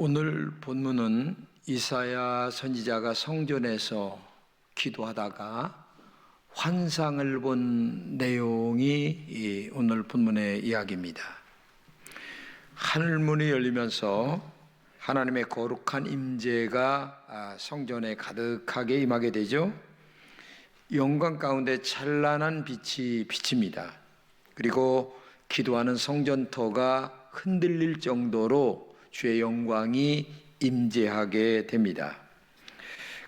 오늘 본문은 이사야 선지자가 성전에서 기도하다가 환상을 본 내용이 오늘 본문의 이야기입니다. 하늘문이 열리면서 하나님의 거룩한 임재가 성전에 가득하게 임하게 되죠. 영광 가운데 찬란한 빛이 비칩니다. 그리고 기도하는 성전터가 흔들릴 정도로 주의 영광이 임재하게 됩니다.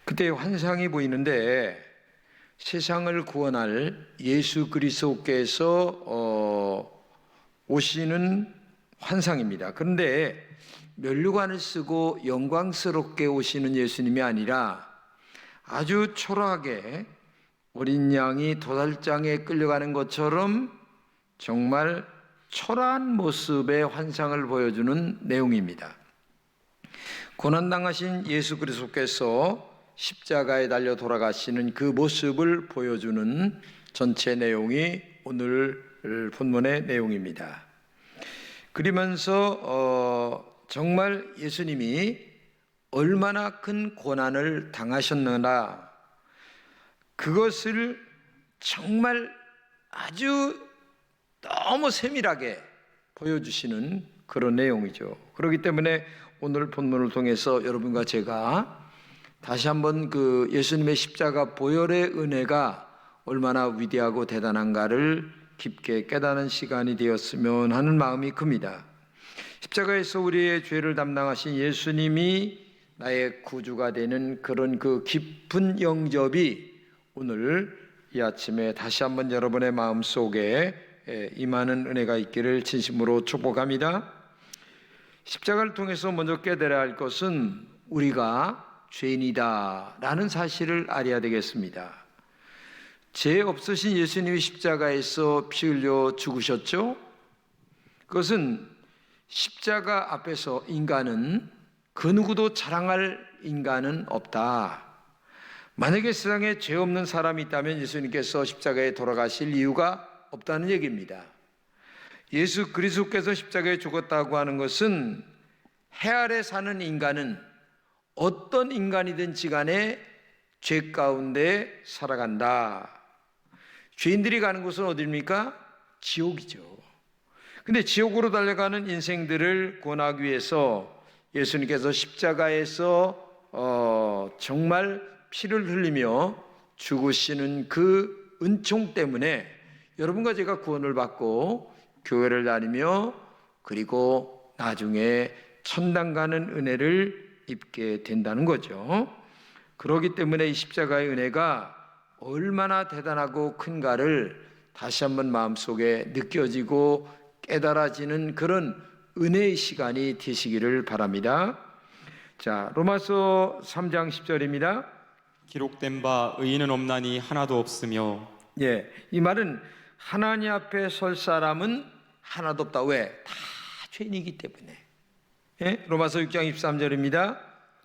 그때 환상이 보이는데 세상을 구원할 예수 그리스도께서 오시는 환상입니다. 그런데 면류관을 쓰고 영광스럽게 오시는 예수님이 아니라 아주 초라하게 어린 양이 도살장에 끌려가는 것처럼 정말 초라한 모습의 환상을 보여주는 내용입니다. 고난당하신 예수 그리스도께서 십자가에 달려 돌아가시는 그 모습을 보여주는 전체 내용이 오늘 본문의 내용입니다. 그러면서 정말 예수님이 얼마나 큰 고난을 당하셨느냐, 그것을 정말 아주 너무 세밀하게 보여주시는 그런 내용이죠. 그렇기 때문에 오늘 본문을 통해서 여러분과 제가 다시 한번 그 예수님의 십자가 보혈의 은혜가 얼마나 위대하고 대단한가를 깊게 깨닫는 시간이 되었으면 하는 마음이 큽니다. 십자가에서 우리의 죄를 담당하신 예수님이 나의 구주가 되는 그런 그 깊은 영접이 오늘 이 아침에 다시 한번 여러분의 마음속에 임하는 은혜가 있기를 진심으로 축복합니다. 십자가를 통해서 먼저 깨달아야 할 것은 우리가 죄인이다 라는 사실을 알아야 되겠습니다. 죄 없으신 예수님이 십자가에서 피 흘려 죽으셨죠. 그것은 십자가 앞에서 인간은 그 누구도 자랑할 인간은 없다. 만약에 세상에 죄 없는 사람이 있다면 예수님께서 십자가에 돌아가실 이유가 없다는 얘기입니다. 예수 그리스도께서 십자가에 죽었다고 하는 것은 해 아래 사는 인간은 어떤 인간이든지 간에 죄 가운데 살아간다. 죄인들이 가는 곳은 어디입니까? 지옥이죠. 근데 지옥으로 달려가는 인생들을 구원하기 위해서 예수님께서 십자가에서 정말 피를 흘리며 죽으시는 그 은총 때문에 여러분과 제가 구원을 받고 교회를 다니며 그리고 나중에 천당 가는 은혜를 입게 된다는 거죠. 그렇기 때문에 이 십자가의 은혜가 얼마나 대단하고 큰가를 다시 한번 마음속에 느껴지고 깨달아지는 그런 은혜의 시간이 되시기를 바랍니다. 자, 로마서 3장 10절입니다. 기록된 바 의인은 없나니 하나도 없으며. 이 말은 하나님 앞에 설 사람은 하나도 없다. 왜? 다 죄인이기 때문에. 로마서 6장 23절입니다.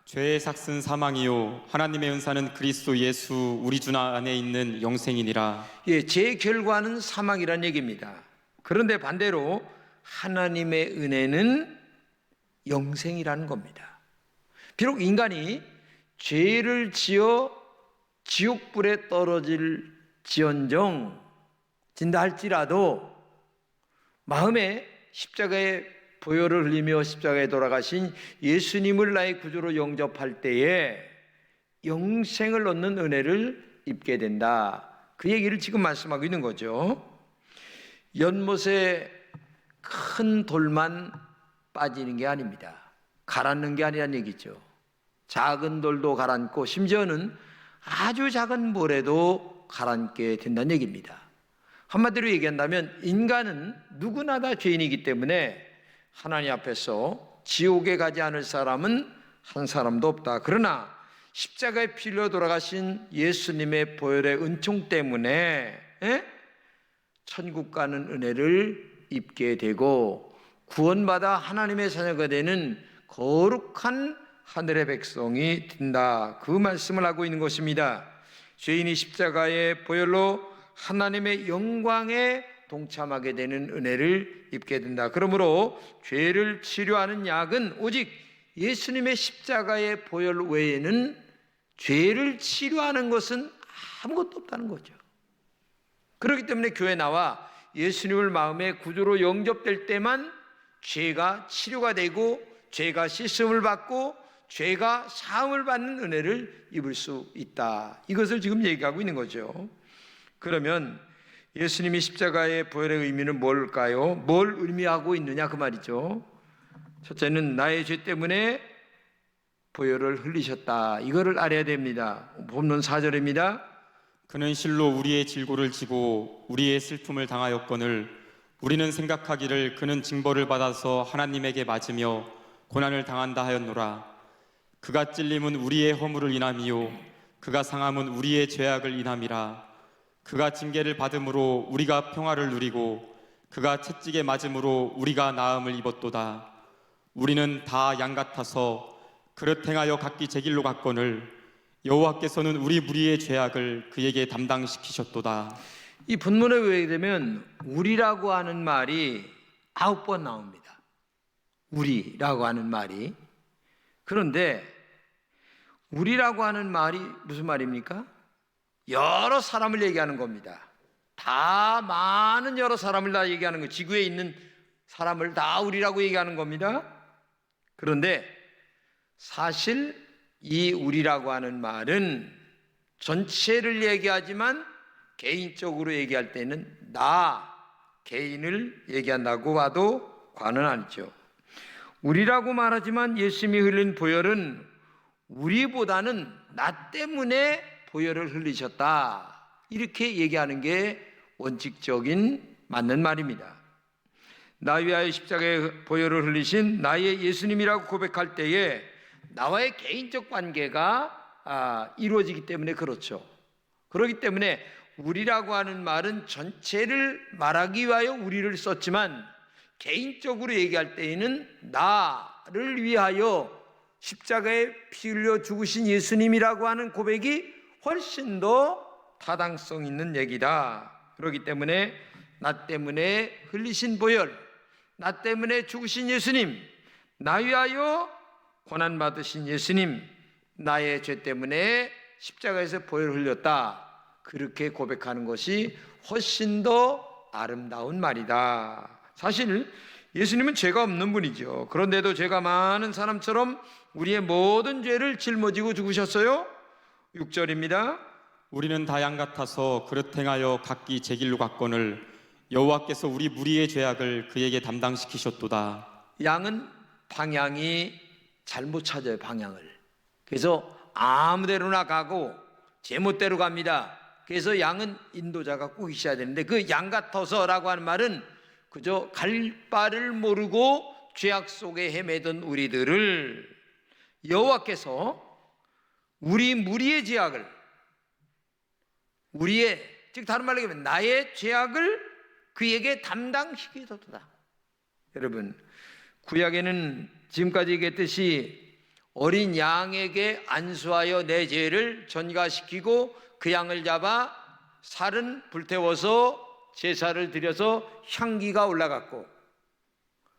죄의 삭은 사망이요 하나님의 은사는 그리스도 예수 우리 주 안에 있는 영생이니라. 죄의 결과는 사망이란 얘기입니다. 그런데 반대로 하나님의 은혜는 영생이라는 겁니다. 비록 인간이 죄를 지어 지옥불에 떨어질 지언정 진다 할지라도 마음에 십자가의 보혈을 흘리며 십자가에 돌아가신 예수님을 나의 구주로 영접할 때에 영생을 얻는 은혜를 입게 된다. 그 얘기를 지금 말씀하고 있는 거죠. 연못에 큰 돌만 빠지는 게 아닙니다. 가라앉는 게 아니란 얘기죠. 작은 돌도 가라앉고 심지어는 아주 작은 모래도 가라앉게 된다는 얘기입니다. 한마디로 얘기한다면 인간은 누구나 다 죄인이기 때문에 하나님 앞에서 지옥에 가지 않을 사람은 한 사람도 없다. 그러나 십자가에 피 흘려 돌아가신 예수님의 보혈의 은총 때문에 천국 가는 은혜를 입게 되고 구원받아 하나님의 자녀가 되는 거룩한 하늘의 백성이 된다. 그 말씀을 하고 있는 것입니다. 죄인이 십자가의 보혈로 하나님의 영광에 동참하게 되는 은혜를 입게 된다. 그러므로 죄를 치료하는 약은 오직 예수님의 십자가의 보혈 외에는 죄를 치료하는 것은 아무것도 없다는 거죠. 그렇기 때문에 교회 나와 예수님을 마음의 구주로 영접될 때만 죄가 치료가 되고 죄가 씻음을 받고 죄가 사함을 받는 은혜를 입을 수 있다. 이것을 지금 얘기하고 있는 거죠. 그러면 예수님이 십자가의 보혈의 의미는 뭘까요? 뭘 의미하고 있느냐 그 말이죠. 첫째는 나의 죄 때문에 보혈을 흘리셨다. 이거를 알아야 됩니다. 본문 4절입니다. 그는 실로 우리의 질고를 지고 우리의 슬픔을 당하였거늘 우리는 생각하기를 그는 징벌을 받아서 하나님에게 맞으며 고난을 당한다 하였노라. 그가 찔림은 우리의 허물을 인함이요 그가 상함은 우리의 죄악을 인함이라. 그가 징계를 받음으로 우리가 평화를 누리고 그가 채찍에 맞음으로 우리가 나음을 입었도다. 우리는 다 양 같아서 그릇 행하여 각기 제 길로 갔거늘 여호와께서는 우리 무리의 죄악을 그에게 담당시키셨도다. 이 본문에 의하게 되면 우리라고 하는 말이 9번 나옵니다. 우리라고 하는 말이. 그런데 우리라고 하는 말이 무슨 말입니까? 여러 사람을 얘기하는 겁니다. 다 많은 여러 사람을 다 얘기하는 거예요. 지구에 있는 사람을 다 우리라고 얘기하는 겁니다. 그런데 사실 이 우리라고 하는 말은 전체를 얘기하지만 개인적으로 얘기할 때는 나 개인을 얘기한다고 봐도 과는 아니죠. 우리라고 말하지만 예수님이 흘린 보혈은 우리보다는 나 때문에 보혈을 흘리셨다. 이렇게 얘기하는 게 원칙적인 맞는 말입니다. 나 위하여 십자가의 보혈을 흘리신 나의 예수님이라고 고백할 때에 나와의 개인적 관계가 이루어지기 때문에 그렇죠. 그렇기 때문에 우리라고 하는 말은 전체를 말하기 위하여 우리를 썼지만 개인적으로 얘기할 때에는 나를 위하여 십자가에 피 흘려 죽으신 예수님이라고 하는 고백이 훨씬 더 타당성 있는 얘기다. 그렇기 때문에 나 때문에 흘리신 보혈, 나 때문에 죽으신 예수님, 나 위하여 고난받으신 예수님, 나의 죄 때문에 십자가에서 보혈을 흘렸다. 그렇게 고백하는 것이 훨씬 더 아름다운 말이다. 사실 예수님은 죄가 없는 분이죠. 그런데도 죄가 많은 사람처럼 우리의 모든 죄를 짊어지고 죽으셨어요. 6절입니다. 우리는 다 양 같아서 그릇 행하여 각기 제 길로 갔거늘 여호와께서 우리 무리의 죄악을 그에게 담당시키셨도다. 양은 방향이 잘못 찾아요. 방향을. 그래서 아무데로나 가고 제멋대로 갑니다. 그래서 양은 인도자가 꼭 있어야 되는데 그 양 같아서라고 하는 말은 그저 갈 바를 모르고 죄악 속에 헤매던 우리들을 여호와께서 우리 무리의 죄악을 즉 다른 말로 얘기하면 나의 죄악을 그에게 담당시키셨도다. 여러분, 구약에는 지금까지 얘기했듯이 어린 양에게 안수하여 내 죄를 전가시키고 그 양을 잡아 살은 불태워서 제사를 드려서 향기가 올라갔고,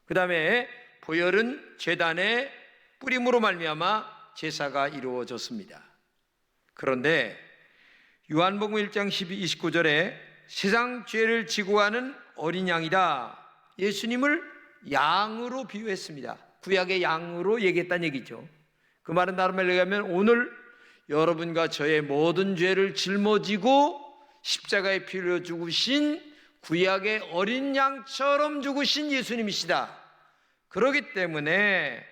그 다음에 보혈은 제단에 뿌림으로 말미암아 제사가 이루어졌습니다. 그런데 요한복음 1장 29절에 세상 죄를 지고 가는 어린 양이다. 예수님을 양으로 비유했습니다. 구약의 양으로 얘기했다는 얘기죠. 그 말은 다른 말로 얘기하면 오늘 여러분과 저의 모든 죄를 짊어지고 십자가에 피 흘려 죽으신 구약의 어린 양처럼 죽으신 예수님이시다. 그렇기 때문에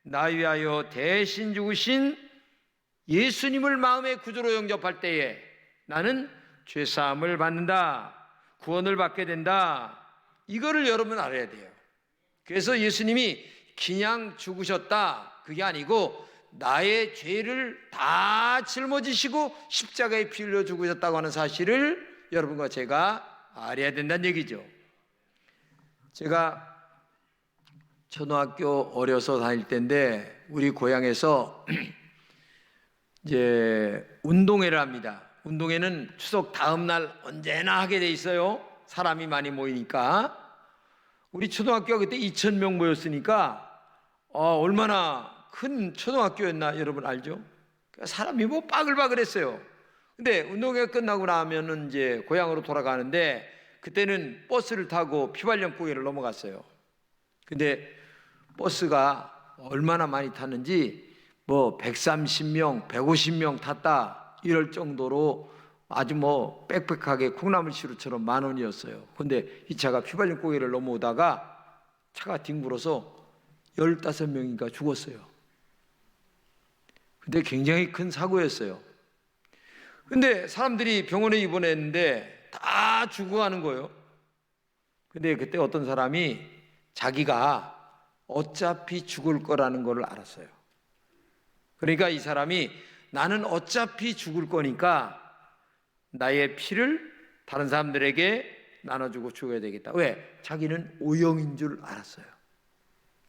나 위하여 대신 죽으신 예수님을 마음의 구주로 영접할 때에 나는 죄사함을 받는다, 구원을 받게 된다. 이거를 여러분 알아야 돼요. 그래서 예수님이 그냥 죽으셨다 그게 아니고 나의 죄를 다 짊어지시고 십자가에 피 흘려 죽으셨다고 하는 사실을 여러분과 제가 알아야 된다는 얘기죠. 제가 초등학교 어려서 다닐 때인데 우리 고향에서 이제 운동회를 합니다. 운동회는 추석 다음 날 언제나 하게 돼 있어요. 사람이 많이 모이니까. 우리 초등학교가 그때 2,000명 모였으니까 얼마나 큰 초등학교였나 여러분 알죠? 사람이 뭐 빠글빠글했어요. 근데 운동회 끝나고 나면은 이제 고향으로 돌아가는데 그때는 버스를 타고 피발령고개를 넘어갔어요. 근데 버스가 얼마나 많이 탔는지 뭐 130명, 150명 탔다 이럴 정도로 아주 뭐 빽빽하게 콩나물시루처럼 만원이었어요. 근데 이 차가 피발령고개를 넘어오다가 차가 뒹굴어서 15명인가 죽었어요. 근데 굉장히 큰 사고였어요. 근데 사람들이 병원에 입원했는데 다 죽어가는 거예요. 근데 그때 어떤 사람이 자기가 어차피 죽을 거라는 걸 알았어요. 그러니까 이 사람이 나는 어차피 죽을 거니까 나의 피를 다른 사람들에게 나눠주고 죽어야 되겠다. 왜? 자기는 오영인 줄 알았어요.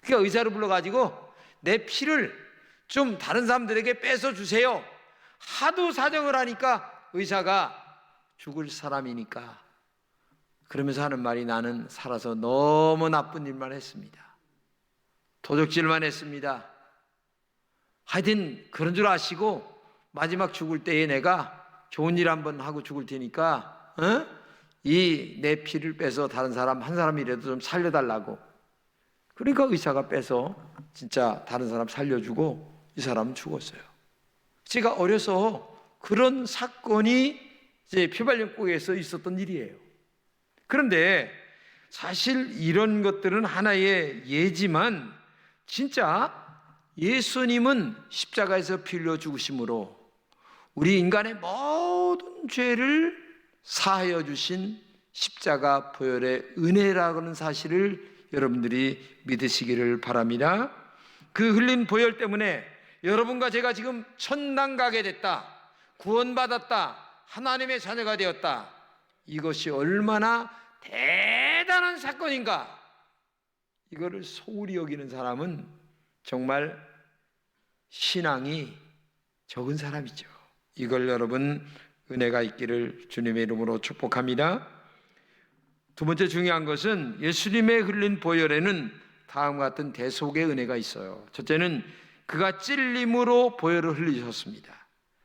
그러니까 의사를 불러가지고 내 피를 좀 다른 사람들에게 뺏어 주세요. 하도 사정을 하니까 의사가 죽을 사람이니까 그러면서 하는 말이 나는 살아서 너무 나쁜 일만 했습니다. 도적질만 했습니다. 하여튼 그런 줄 아시고 마지막 죽을 때에 내가 좋은 일 한번 하고 죽을 테니까 이 내 피를 빼서 다른 사람 한 사람이라도 좀 살려달라고. 그러니까 의사가 빼서 진짜 다른 사람 살려주고 이 사람은 죽었어요. 제가 어려서 그런 사건이 이제 피발령고에서 있었던 일이에요. 그런데 사실 이런 것들은 하나의 예지만 진짜 예수님은 십자가에서 피 흘려 죽으심으로 우리 인간의 모든 죄를 사하여 주신 십자가 보혈의 은혜라고 하는 사실을 여러분들이 믿으시기를 바랍니다. 그 흘린 보혈 때문에 여러분과 제가 지금 천당 가게 됐다, 구원받았다, 하나님의 자녀가 되었다. 이것이 얼마나 대단한 사건인가. 이거를 소홀히 여기는 사람은 정말 신앙이 적은 사람이죠. 이걸 여러분 은혜가 있기를 주님의 이름으로 축복합니다. 두 번째 중요한 것은 예수님의 흘린 보혈에는 다음과 같은 대속의 은혜가 있어요. 첫째는 그가 찔림으로 보혈을 흘리셨습니다.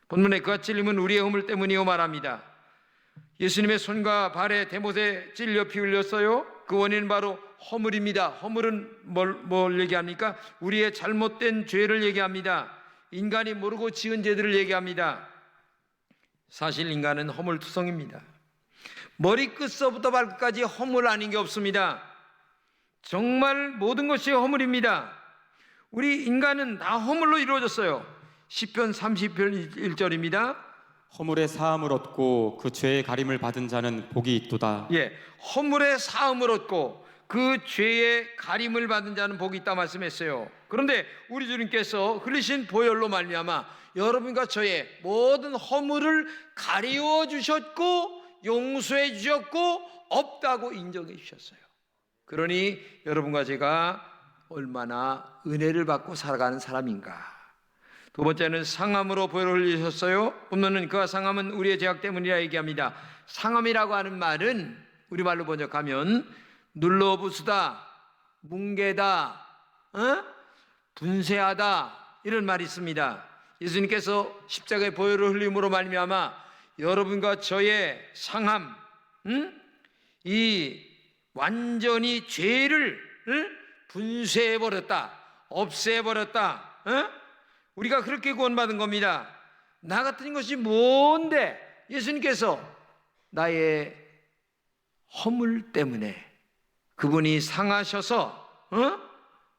본문에 그가 찔림은 우리의 허물 때문이요 말합니다. 예수님의 손과 발에 대못에 찔려 피 흘렸어요. 그 원인은 바로 허물입니다. 허물은 뭘 얘기합니까? 우리의 잘못된 죄를 얘기합니다. 인간이 모르고 지은 죄들을 얘기합니다. 사실 인간은 허물투성입니다. 머리끝서부터 발끝까지 허물 아닌 게 없습니다. 정말 모든 것이 허물입니다. 우리 인간은 다 허물로 이루어졌어요. 시편 30편 1절입니다. 허물의 사함을 얻고 그 죄의 가림을 받은 자는 복이 있도다. 허물의 사함을 얻고 그 죄의 가림을 받은 자는 복이 있다 말씀했어요. 그런데 우리 주님께서 흘리신 보혈로 말미암아 여러분과 저의 모든 허물을 가리워 주셨고 용서해 주셨고 없다고 인정해 주셨어요. 그러니 여러분과 제가 얼마나 은혜를 받고 살아가는 사람인가. 두 번째는 상함으로 보혈을 흘리셨어요. 본문은 그가 상함은 우리의 죄악 때문이라 얘기합니다. 상함이라고 하는 말은 우리말로 번역하면 눌러부수다, 뭉개다, 분쇄하다 이런 말이 있습니다. 예수님께서 십자가의 보혈을 흘림으로 말미암아 여러분과 저의 상함, 이 완전히 죄를 분쇄해버렸다, 없애버렸다. 우리가 그렇게 구원받은 겁니다. 나 같은 것이 뭔데 예수님께서 나의 허물 때문에 그분이 상하셔서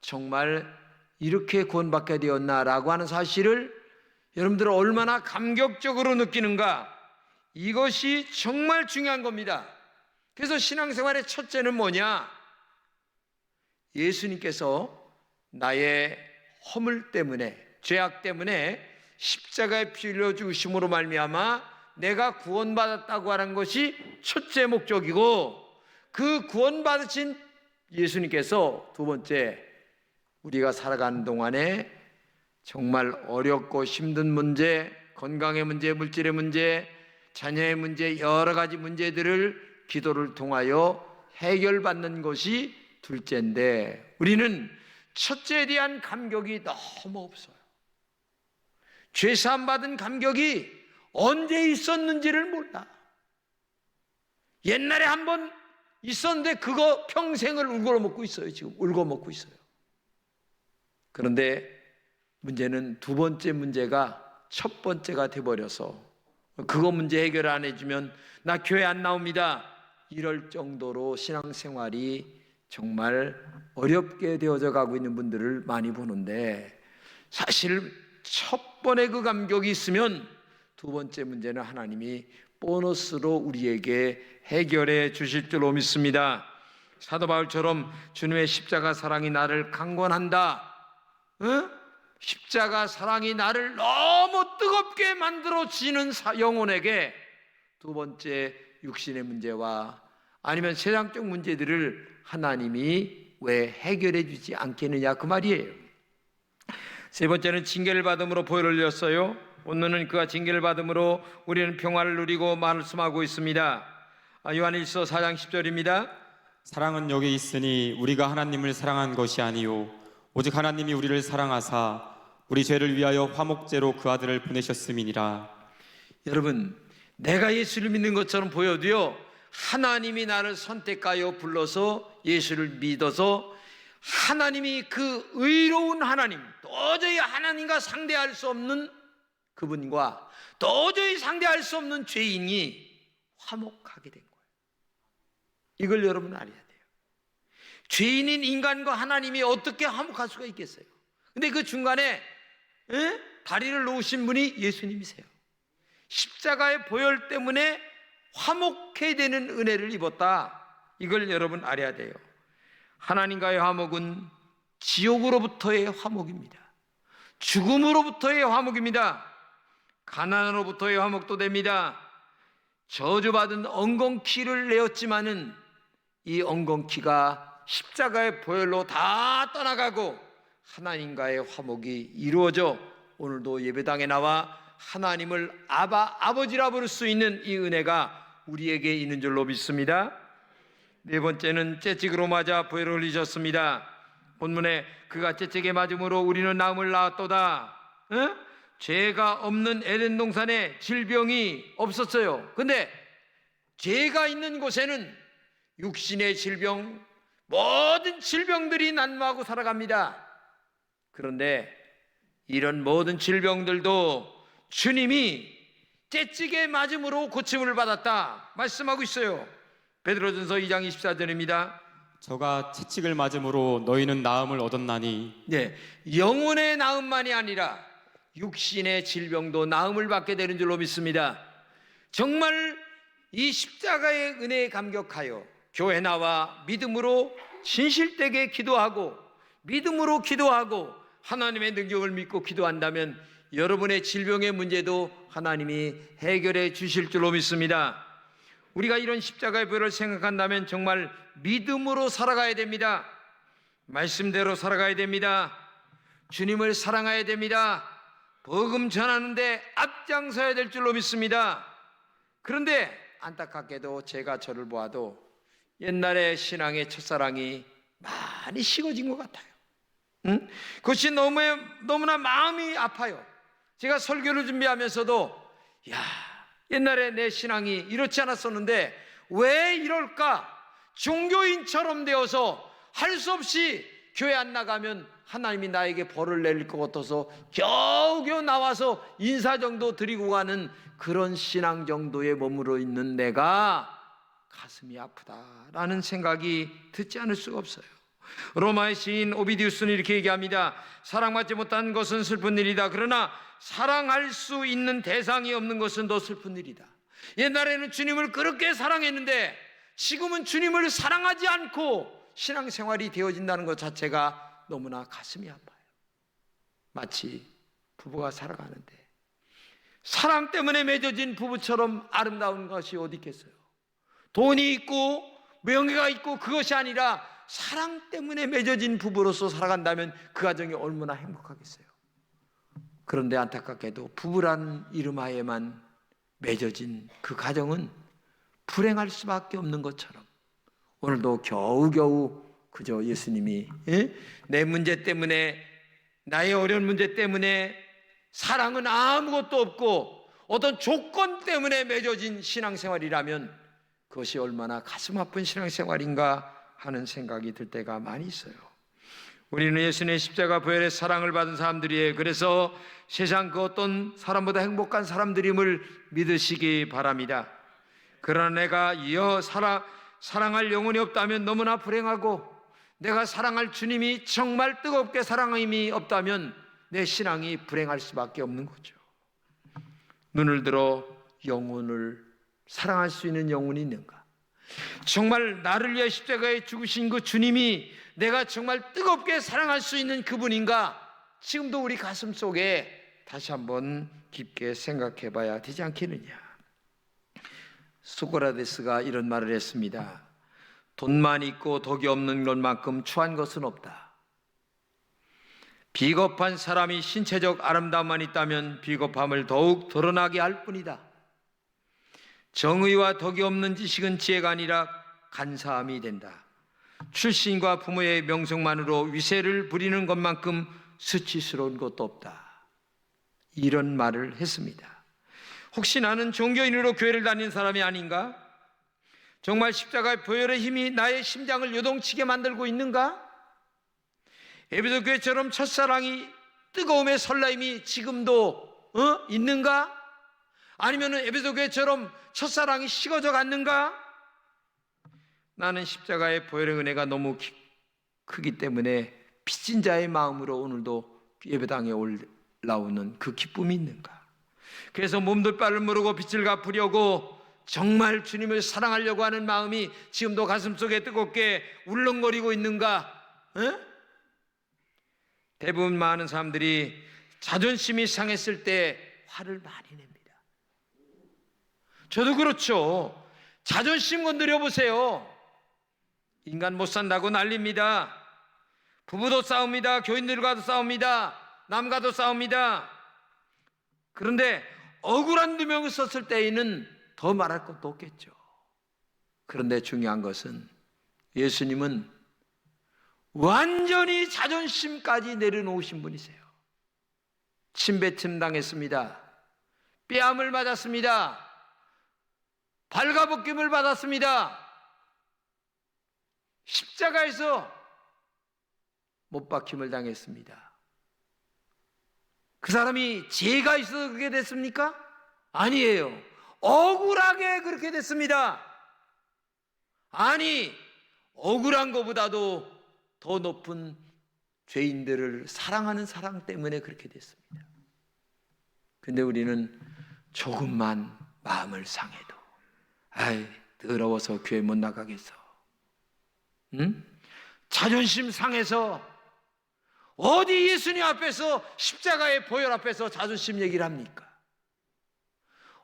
정말 이렇게 구원받게 되었나라고 하는 사실을 여러분들은 얼마나 감격적으로 느끼는가. 이것이 정말 중요한 겁니다. 그래서 신앙생활의 첫째는 뭐냐? 예수님께서 나의 허물 때문에, 죄악 때문에 십자가에 피 흘려 주심으로 말미암아 내가 구원받았다고 하는 것이 첫째 목적이고, 그 구원받으신 예수님께서 두 번째, 우리가 살아가는 동안에 정말 어렵고 힘든 문제, 건강의 문제, 물질의 문제, 자녀의 문제, 여러 가지 문제들을 기도를 통하여 해결받는 것이 둘째인데, 우리는 첫째에 대한 감격이 너무 없어요. 죄사함 받은 감격이 언제 있었는지를 몰라. 옛날에 한번 있었는데 그거 평생을 울고 먹고 있어요. 지금 울고 먹고 있어요. 그런데 문제는 두 번째 문제가 첫 번째가 돼버려서 그거 문제 해결 안 해주면 나 교회 안 나옵니다, 이럴 정도로 신앙생활이 정말 어렵게 되어져 가고 있는 분들을 많이 보는데, 사실 첫 번에 그 감격이 있으면 두 번째 문제는 하나님이 보너스로 우리에게 해결해 주실 줄로 믿습니다. 사도 바울처럼 주님의 십자가 사랑이 나를 강권한다, 십자가 사랑이 나를 너무 뜨겁게 만들어지는 영혼에게 두 번째 육신의 문제와 아니면 세상적 문제들을 하나님이 왜 해결해 주지 않겠느냐, 그 말이에요. 세 번째는 징계를 받음으로 보혈을 흘렸어요. 오늘은 그가 징계를 받음으로 우리는 평화를 누리고 말씀하고 있습니다. 요한일서 4장 10절입니다. 사랑은 여기 있으니 우리가 하나님을 사랑한 것이 아니요 오직 하나님이 우리를 사랑하사 우리 죄를 위하여 화목제로 그 아들을 보내셨음이니라. 여러분, 내가 예수를 믿는 것처럼 보여도요, 하나님이 나를 선택하여 불러서 예수를 믿어서 하나님이 그 의로운 하나님, 도저히 하나님과 상대할 수 없는 그분과 도저히 상대할 수 없는 죄인이 화목하게 된 거예요. 이걸 여러분 알아야 돼요. 죄인인 인간과 하나님이 어떻게 화목할 수가 있겠어요? 근데 그 중간에 다리를 놓으신 분이 예수님이세요. 십자가의 보혈 때문에 화목해야 되는 은혜를 입었다. 이걸 여러분 알아야 돼요. 하나님과의 화목은 지옥으로부터의 화목입니다. 죽음으로부터의 화목입니다. 가난으로부터의 화목도 됩니다. 저주받은 엉겅퀴를 내었지만은 이 엉겅퀴가 십자가의 보혈로 다 떠나가고 하나님과의 화목이 이루어져 오늘도 예배당에 나와 하나님을 아버지라 부를 수 있는 이 은혜가 우리에게 있는 줄로 믿습니다. 네 번째는 채찍으로 맞아 보혈을 흘리셨습니다. 본문에 그가 채찍에 맞음으로 우리는 나음을 낳았도다. 죄가 없는 에덴 동산에 질병이 없었어요. 근데 죄가 있는 곳에는 육신의 질병, 모든 질병들이 난무하고 살아갑니다. 그런데 이런 모든 질병들도 주님이 채찍에 맞음으로 고침을 받았다 말씀하고 있어요. 베드로전서 2장 24절입니다. 저가 채찍을 맞음으로 너희는 나음을 얻었나니. 네, 영혼의 나음만이 아니라 육신의 질병도 나음을 받게 되는 줄로 믿습니다. 정말 이 십자가의 은혜에 감격하여 교회 나와 믿음으로 진실되게 기도하고 믿음으로 기도하고 하나님의 능력을 믿고 기도한다면 여러분의 질병의 문제도 하나님이 해결해 주실 줄로 믿습니다. 우리가 이런 십자가의 보혈을 생각한다면 정말 믿음으로 살아가야 됩니다. 말씀대로 살아가야 됩니다. 주님을 사랑해야 됩니다. 복음 전하는데 앞장서야 될 줄로 믿습니다. 그런데 안타깝게도 제가 저를 보아도 옛날에 신앙의 첫사랑이 많이 식어진 것 같아요. 그것이 너무나 마음이 아파요. 제가 설교를 준비하면서도 옛날에 내 신앙이 이렇지 않았었는데 왜 이럴까? 종교인처럼 되어서 할 수 없이 교회 안 나가면 하나님이 나에게 벌을 내릴 것 같아서 겨우겨우 나와서 인사 정도 드리고 가는 그런 신앙 정도에 머물러 있는 내가 가슴이 아프다라는 생각이 듣지 않을 수가 없어요. 로마의 시인 오비디우스는 이렇게 얘기합니다. 사랑받지 못한 것은 슬픈 일이다. 그러나 사랑할 수 있는 대상이 없는 것은 더 슬픈 일이다. 옛날에는 주님을 그렇게 사랑했는데 지금은 주님을 사랑하지 않고 신앙생활이 되어진다는 것 자체가 너무나 가슴이 아파요. 마치 부부가 살아가는데 사랑 때문에 맺어진 부부처럼 아름다운 것이 어디 있겠어요? 돈이 있고 명예가 있고 그것이 아니라 사랑 때문에 맺어진 부부로서 살아간다면 그 가정이 얼마나 행복하겠어요. 그런데 안타깝게도 부부란 이름하에만 맺어진 그 가정은 불행할 수밖에 없는 것처럼 오늘도 겨우겨우 그저 예수님이 내 문제 때문에, 나의 어려운 문제 때문에, 사랑은 아무것도 없고 어떤 조건 때문에 맺어진 신앙생활이라면 그것이 얼마나 가슴 아픈 신앙생활인가 하는 생각이 들 때가 많이 있어요. 우리는 예수님의 십자가 부활의 사랑을 받은 사람들이에요. 그래서 세상 그 어떤 사람보다 행복한 사람들임을 믿으시기 바랍니다. 그러나 내가 사랑할 영혼이 없다면 너무나 불행하고, 내가 사랑할 주님이 정말 뜨겁게 사랑함이 없다면 내 신앙이 불행할 수밖에 없는 거죠. 눈을 들어 영혼을 사랑할 수 있는 영혼이 있는가? 정말 나를 위해 십자가에 죽으신 그 주님이 내가 정말 뜨겁게 사랑할 수 있는 그분인가? 지금도 우리 가슴 속에 다시 한번 깊게 생각해 봐야 되지 않겠느냐. 소크라테스가 이런 말을 했습니다. 돈만 있고 덕이 없는 것만큼 추한 것은 없다. 비겁한 사람이 신체적 아름다움만 있다면 비겁함을 더욱 드러나게 할 뿐이다. 정의와 덕이 없는 지식은 지혜가 아니라 간사함이 된다. 출신과 부모의 명성만으로 위세를 부리는 것만큼 수치스러운 것도 없다. 이런 말을 했습니다. 혹시 나는 종교인으로 교회를 다니는 사람이 아닌가? 정말 십자가의 보혈의 힘이 나의 심장을 요동치게 만들고 있는가? 에베소 교회처럼 첫사랑이 뜨거움의 설렘이 지금도 있는가? 아니면 에베소 교회처럼 첫사랑이 식어져 갔는가? 나는 십자가의 보혈의 은혜가 너무 크기 때문에 빚진 자의 마음으로 오늘도 예배당에 올라오는 그 기쁨이 있는가? 그래서 몸둘 바를 모르고 빚을 갚으려고 정말 주님을 사랑하려고 하는 마음이 지금도 가슴속에 뜨겁게 울렁거리고 있는가? 대부분 많은 사람들이 자존심이 상했을 때 화를 많이 냅니다. 저도 그렇죠. 자존심 건드려 보세요. 인간 못 산다고 난립니다. 부부도 싸웁니다. 교인들과도 싸웁니다. 남과도 싸웁니다. 그런데 억울한 누명을 썼을 때에는 더 말할 것도 없겠죠. 그런데 중요한 것은 예수님은 완전히 자존심까지 내려놓으신 분이세요. 침뱉음 당했습니다. 뺨을 맞았습니다. 발가벗김을 받았습니다. 십자가에서 못 박힘을 당했습니다. 그 사람이 죄가 있어서 그렇게 됐습니까? 아니에요. 억울하게 그렇게 됐습니다. 아니, 억울한 것보다도 더 높은 죄인들을 사랑하는 사랑 때문에 그렇게 됐습니다. 근데 우리는 조금만 마음을 상해도 더러워서 교회 못 나가겠어. 자존심 상해서 어디 예수님 앞에서 십자가의 보혈 앞에서 자존심 얘기를 합니까?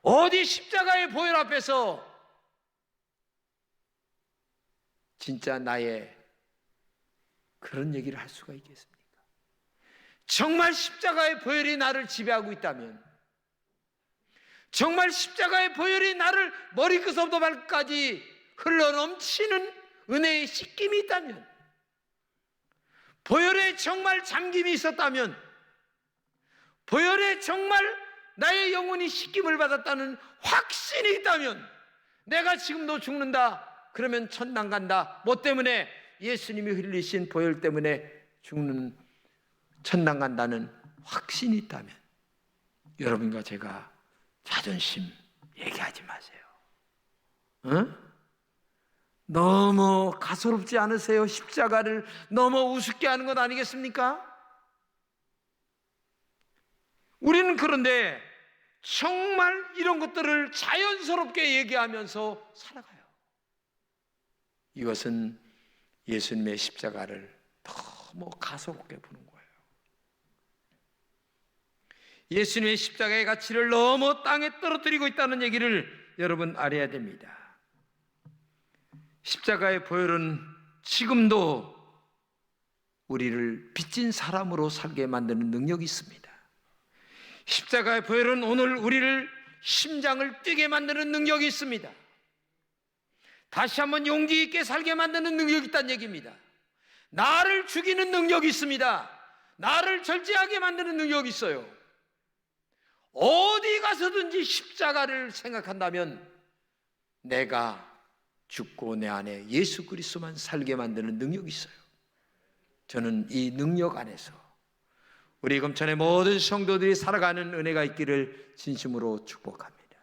어디 십자가의 보혈 앞에서 진짜 나의 그런 얘기를 할 수가 있겠습니까? 정말 십자가의 보혈이 나를 지배하고 있다면, 정말 십자가의 보혈이 나를 머리끝부터 발까지 흘러넘치는 은혜의 씻김이 있다면, 보혈에 정말 잠김이 있었다면, 보혈에 정말 나의 영혼이 씻김을 받았다는 확신이 있다면, 내가 지금도 죽는다 그러면 천당 간다. 뭐 때문에? 예수님이 흘리신 보혈 때문에 죽는, 천당 간다는 확신이 있다면 여러분과 제가 자존심 얘기하지 마세요. 너무 가소롭지 않으세요? 십자가를 너무 우습게 하는 것 아니겠습니까? 우리는 그런데 정말 이런 것들을 자연스럽게 얘기하면서 살아가요. 이것은 예수님의 십자가를 너무 가소롭게 보는 거예요. 예수님의 십자가의 가치를 너무 땅에 떨어뜨리고 있다는 얘기를 여러분 알아야 됩니다. 십자가의 보혈은 지금도 우리를 빚진 사람으로 살게 만드는 능력이 있습니다. 십자가의 보혈은 오늘 우리를 심장을 뛰게 만드는 능력이 있습니다. 다시 한번 용기 있게 살게 만드는 능력이 있다는 얘기입니다. 나를 죽이는 능력이 있습니다. 나를 절제하게 만드는 능력이 있어요. 어디 가서든지 십자가를 생각한다면 내가 죽고 내 안에 예수 그리스도만 살게 만드는 능력이 있어요. 저는 이 능력 안에서 우리 금천의 모든 성도들이 살아가는 은혜가 있기를 진심으로 축복합니다.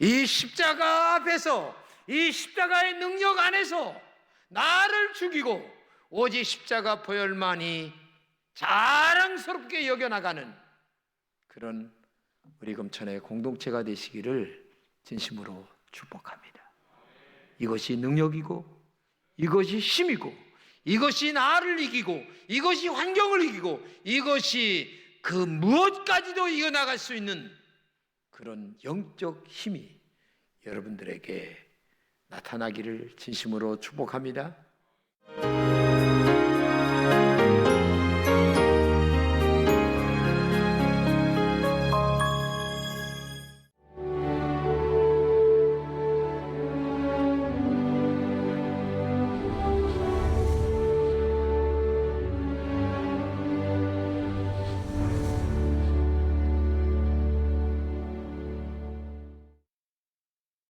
이 십자가 앞에서, 이 십자가의 능력 안에서 나를 죽이고 오직 십자가 보혈만이 자랑스럽게 여겨나가는 그런 우리 금천의 공동체가 되시기를 진심으로 축복합니다. 이것이 능력이고, 이것이 힘이고, 이것이 나를 이기고, 이것이 환경을 이기고, 이것이 그 무엇까지도 이겨나갈 수 있는 그런 영적 힘이 여러분들에게 나타나기를 진심으로 축복합니다.